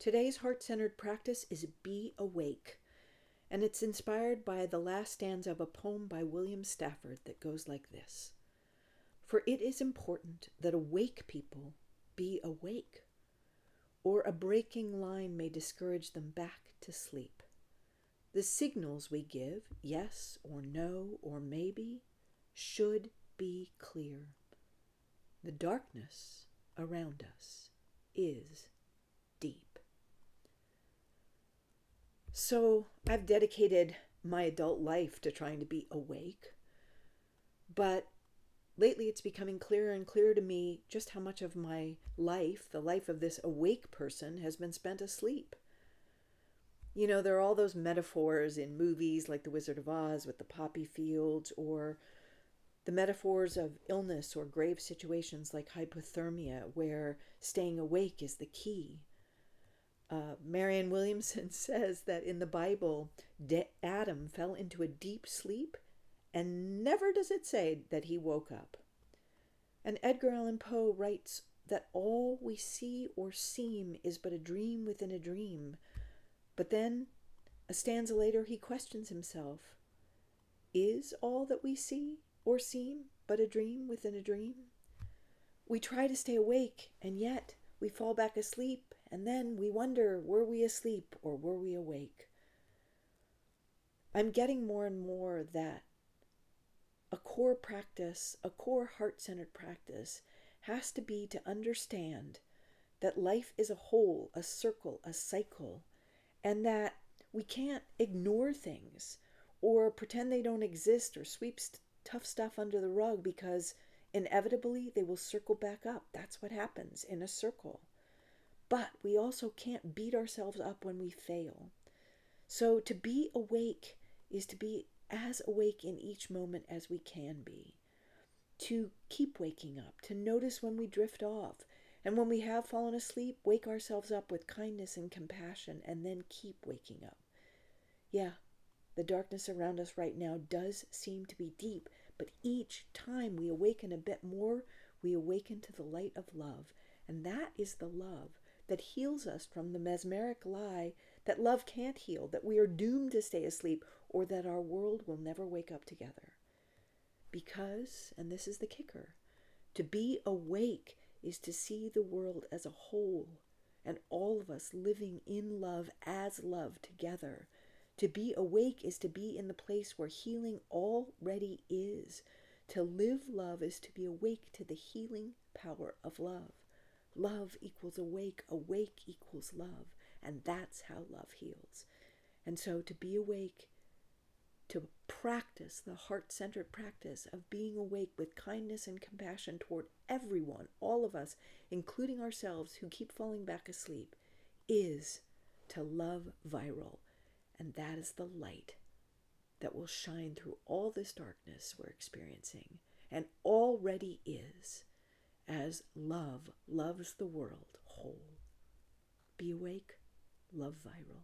Today's heart-centered practice is Be Awake, and it's inspired by the last stanza of a poem by William Stafford that goes like this. For it is important that awake people be awake, or a breaking line may discourage them back to sleep. The signals we give, yes or no or maybe, should be clear. The darkness around us is deep. So I've dedicated my adult life to trying to be awake, but lately it's becoming clearer and clearer to me just how much of my life, the life of this awake person, has been spent asleep. You know, there are all those metaphors in movies like The Wizard of Oz with the poppy fields, or the metaphors of illness or grave situations like hypothermia, where staying awake is the key. Marianne Williamson says that in the Bible, Adam fell into a deep sleep, and never does it say that he woke up. And Edgar Allan Poe writes that all we see or seem is but a dream within a dream. But then, a stanza later, he questions himself. Is all that we see or seem but a dream within a dream? We try to stay awake, and yet we fall back asleep, and then we wonder, were we asleep or were we awake? I'm getting more and more that a core practice, a core heart-centered practice, has to be to understand that life is a whole, a circle, a cycle, and that we can't ignore things or pretend they don't exist or sweep tough stuff under the rug, because inevitably they will circle back up. That's what happens in a circle. But we also can't beat ourselves up when we fail. So to be awake is to be as awake in each moment as we can be, to keep waking up, to notice when we drift off, and when we have fallen asleep, wake ourselves up with kindness and compassion, and then keep waking up. Yeah, the darkness around us right now does seem to be deep, but each time we awaken a bit more, we awaken to the light of love, and that is the love that heals us from the mesmeric lie that love can't heal, that we are doomed to stay asleep, or that our world will never wake up together. Because, and this is the kicker, to be awake is to see the world as a whole, and all of us living in love as love together. To be awake is to be in the place where healing already is. To live love is to be awake to the healing power of love. Love equals awake, awake equals love, and that's how love heals. And so to be awake, to practice the heart-centered practice of being awake with kindness and compassion toward everyone, all of us, including ourselves who keep falling back asleep, is to love viral. And that is the light that will shine through all this darkness we're experiencing, and already is, as love loves the world whole. Be awake, love viral.